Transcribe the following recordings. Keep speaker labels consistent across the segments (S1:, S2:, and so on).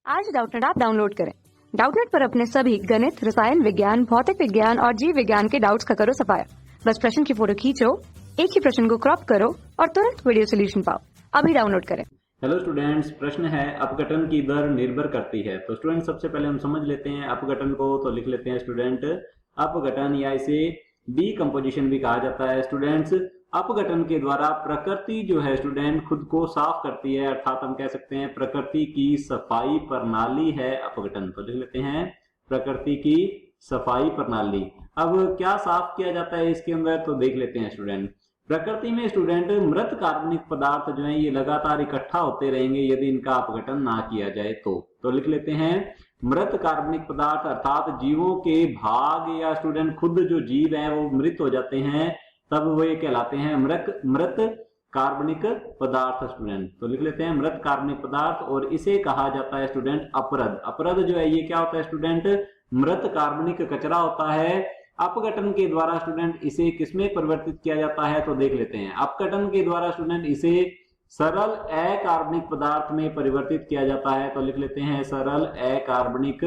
S1: आज Doubtnut app download करें। Doubtnut पर अपने सभी गणित, रसायन विज्ञान, भौतिक विज्ञान और जीव विज्ञान के डाउट्स का करो सफाया। बस प्रश्न की फोटो खींचो, एक ही प्रश्न को क्रॉप करो और तुरंत वीडियो सोल्यूशन पाओ। अभी डाउनलोड करें।
S2: हेलो स्टूडेंट्स, प्रश्न है अपघटन की दर निर्भर करती है। तो स्टूडेंट सबसे पहले हम समझ लेते हैं अपघटन को। तो लिख लेते हैं स्टूडेंट अपघटन, या इसे डीकंपोजिशन भी कहा जाता है। स्टूडेंट्स, अपघटन के द्वारा प्रकृति जो है स्टूडेंट खुद को साफ करती है, अर्थात हम कह सकते हैं प्रकृति की सफाई प्रणाली है अपघटन। तो लिख लेते हैं प्रकृति की सफाई प्रणाली। अब क्या साफ किया जाता है इसके अंदर, तो देख लेते हैं स्टूडेंट। प्रकृति में स्टूडेंट मृत कार्बनिक पदार्थ जो है ये लगातार इकट्ठा होते रहेंगे यदि इनका अपघटन ना किया जाए तो लिख लेते हैं मृत कार्बनिक पदार्थ, अर्थात जीवों के भाग या स्टूडेंट खुद जो जीव हैं वो मृत हो जाते हैं, तब वो ये कहलाते हैं मृत कार्बनिक पदार्थ स्टूडेंट। तो लिख लेते हैं मृत कार्बनिक पदार्थ, और इसे कहा जाता है स्टूडेंट अपरद। अपरद जो है ये क्या होता है स्टूडेंट, मृत कार्बनिक कचरा होता है। अपघटन के द्वारा स्टूडेंट इसे किसमें परिवर्तित किया जाता है, तो देख लेते हैं। अपघटन के द्वारा स्टूडेंट इसे सरल अकार्बनिक पदार्थ में परिवर्तित किया जाता है। तो लिख लेते हैं सरल अकार्बनिक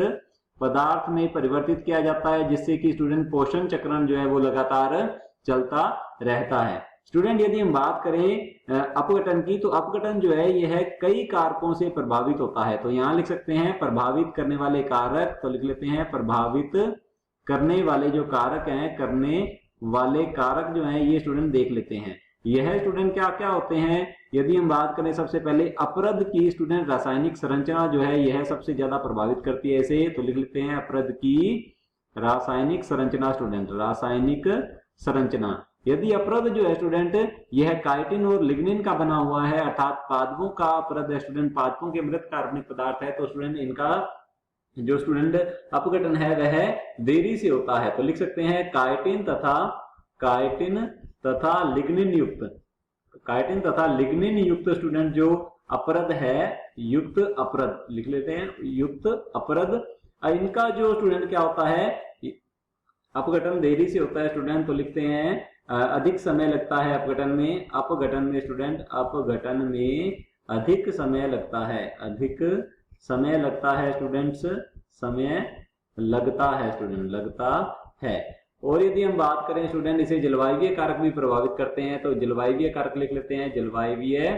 S2: पदार्थ में परिवर्तित किया जाता है, जिससे कि स्टूडेंट पोषण चक्रण जो है वो लगातार चलता रहता है। स्टूडेंट यदि हम बात करें अपघटन की, तो अपघटन जो है यह कई कारकों से प्रभावित होता है। तो यहां लिख सकते हैं प्रभावित करने वाले कारक। तो लिख लेते हैं प्रभावित करने वाले जो कारक हैं, करने वाले कारक जो हैं ये स्टूडेंट देख लेते हैं। यह स्टूडेंट क्या क्या होते हैं, यदि हम बात करें सबसे पहले अपरद की, स्टूडेंट रासायनिक संरचना जो है यह सबसे ज्यादा प्रभावित करती है इसे। तो लिख लेते हैं अपरद की रासायनिक संरचना स्टूडेंट, रासायनिक संरचना। यदि अपरद जो है स्टूडेंट यह काइटिन और लिग्निन का बना हुआ है, अर्थात पादपों का अपरद है स्टूडेंट, पादपों के मृत कार्बनिक पदार्थ है, तो स्टूडेंट इनका जो स्टूडेंट अपघटन है वह देरी से होता है। तो लिख सकते हैं काइटिन तथा लिग्निन युक्त, काइटिन तथा लिग्निन युक्त स्टूडेंट जो अपरद है, युक्त अपरद लिख लेते हैं, युक्त अपरद, इनका जो स्टूडेंट क्या होता है अपघटन देरी से होता है स्टूडेंट। तो लिखते हैं अधिक समय लगता है अपघटन में। अपघटन में स्टूडेंट अपघटन में अधिक समय लगता है, अधिक समय लगता है स्टूडेंट्स, समय लगता है स्टूडेंट, लगता है। और यदि हम बात करें स्टूडेंट इसे जलवायवीय कारक भी प्रभावित करते हैं। तो जलवायवीय कारक लिख लेते हैं, जलवायवीय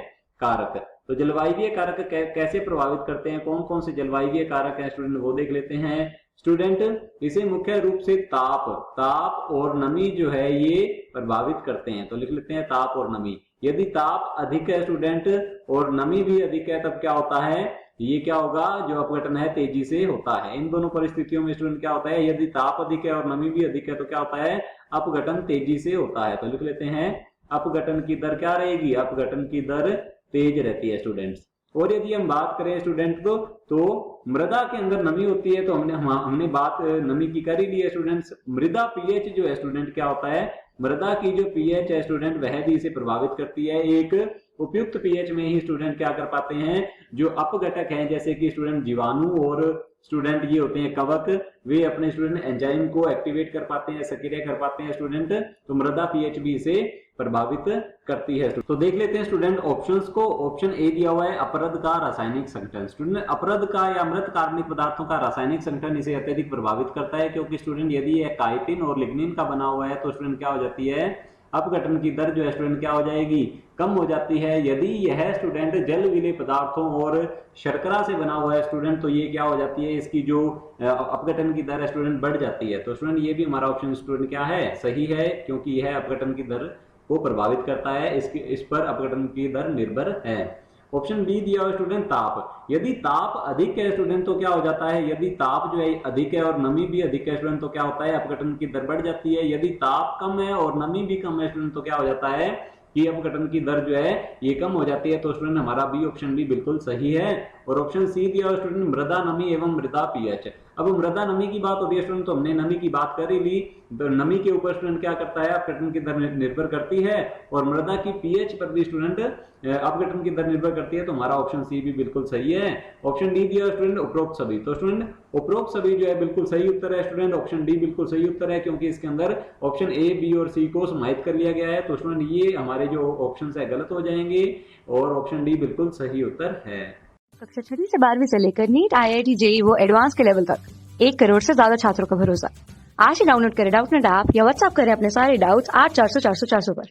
S2: कारक। तो जलवायवीय कारक कैसे प्रभावित करते हैं, कौन कौन से जलवायवीय कारक है स्टूडेंट वो देख लेते हैं। स्टूडेंट इसे मुख्य रूप से ताप और नमी जो है ये प्रभावित करते हैं। तो लिख लेते हैं ताप और नमी। यदि ताप अधिक है स्टूडेंट और नमी भी अधिक है, तब क्या होता है, ये क्या होगा, जो अपघटन है तेजी से होता है। इन दोनों परिस्थितियों में स्टूडेंट क्या होता है, यदि ताप अधिक है और नमी भी अधिक है तो क्या होता है, अपघटन तेजी से होता है। तो लिख लेते हैं अपघटन की दर क्या रहेगी, अपघटन की दर तेज रहती है स्टूडेंट्स। और यदि हम बात करें स्टूडेंट तो मृदा के अंदर नमी होती है, तो हमने बात नमी की कर ही ली है स्टूडेंट्स। मृदा पीएच जो है स्टूडेंट क्या होता है, मृदा की जो पीएच है स्टूडेंट वह भी इसे प्रभावित करती है। एक उपयुक्त पीएच में ही स्टूडेंट क्या कर पाते हैं, जो अपघटक हैं जैसे कि स्टूडेंट जीवाणु और स्टूडेंट ये होते हैं कवक, वे अपने स्टूडेंट एंजाइम को एक्टिवेट कर पाते हैं, सक्रिय कर पाते हैं स्टूडेंट। तो मृदा पीएच भी इसे प्रभावित करती है। तो देख लेते हैं स्टूडेंट ऑप्शंस को। ऑप्शन ए दिया हुआ है अपरद का रासायनिक संगठन। स्टूडेंट अपरद का या मृत कार्बनिक पदार्थों का रासायनिक संगठन इसे अत्यधिक प्रभावित करता है, क्योंकि स्टूडेंट यदि यह काइटिन और लिग्निन का बना हुआ है तो स्टूडेंट क्या हो जाती है, अपघटन की दर जो है स्टूडेंट क्या हो जाएगी, कम हो जाती है। यदि यह स्टूडेंट जल विलेय पदार्थों और शर्करा से बना हुआ है स्टूडेंट, तो ये क्या हो जाती है, इसकी जो अपघटन की दर है स्टूडेंट बढ़ जाती है। तो स्टूडेंट ये भी हमारा ऑप्शन स्टूडेंट क्या है, सही है, क्योंकि यह अपघटन की दर को प्रभावित करता है, इस पर अपघटन की दर निर्भर है। ऑप्शन बी दिया हुआ स्टूडेंट ताप। यदि ताप अधिक है स्टूडेंट तो क्या हो जाता है, यदि ताप जो है अधिक है और नमी भी अधिक है स्टूडेंट तो क्या होता है, अपघटन की दर बढ़ जाती है। यदि ताप कम है और नमी भी कम है स्टूडेंट तो क्या हो जाता है कि अपघटन की दर जो है ये कम हो जाती है। तो स्टूडेंट हमारा बी ऑप्शन भी बिल्कुल सही है। और ऑप्शन सी दिया हुआ स्टूडेंट मृदा नमी एवं मृदा पीएच। अब मृदा नमी की बात होती है स्टूडेंट, तो हमने नमी की बात कर ही ली। तो नमी के ऊपर स्टूडेंट क्या करता है, अपघटन की दर निर्भर करती है, और मृदा की पीएच पर भी स्टूडेंट अपघटन की दर निर्भर करती है। तो हमारा ऑप्शन सी भी बिल्कुल सही है। ऑप्शन डी दिया स्टूडेंट उपरोक्त सभी। तो स्टूडेंट उपरोक्त सभी जो है बिल्कुल सही उत्तर है स्टूडेंट। ऑप्शन डी बिल्कुल सही उत्तर है, क्योंकि इसके अंदर ऑप्शन ए, बी और सी को समाहित कर लिया गया है। तो स्टूडेंट ये हमारे जो ऑप्शन है गलत हो जाएंगे और ऑप्शन डी बिल्कुल सही उत्तर है।
S1: कक्षा 6 से 12वीं से लेकर नीट, IIT, JEE वो एडवांस के लेवल तक 1 करोड़ से ज्यादा छात्रों का भरोसा। आज ही डाउनलोड करें डाउटनेट ऐप या व्हाट्सएप करें अपने सारे डाउट्स 8400 400 400 पर।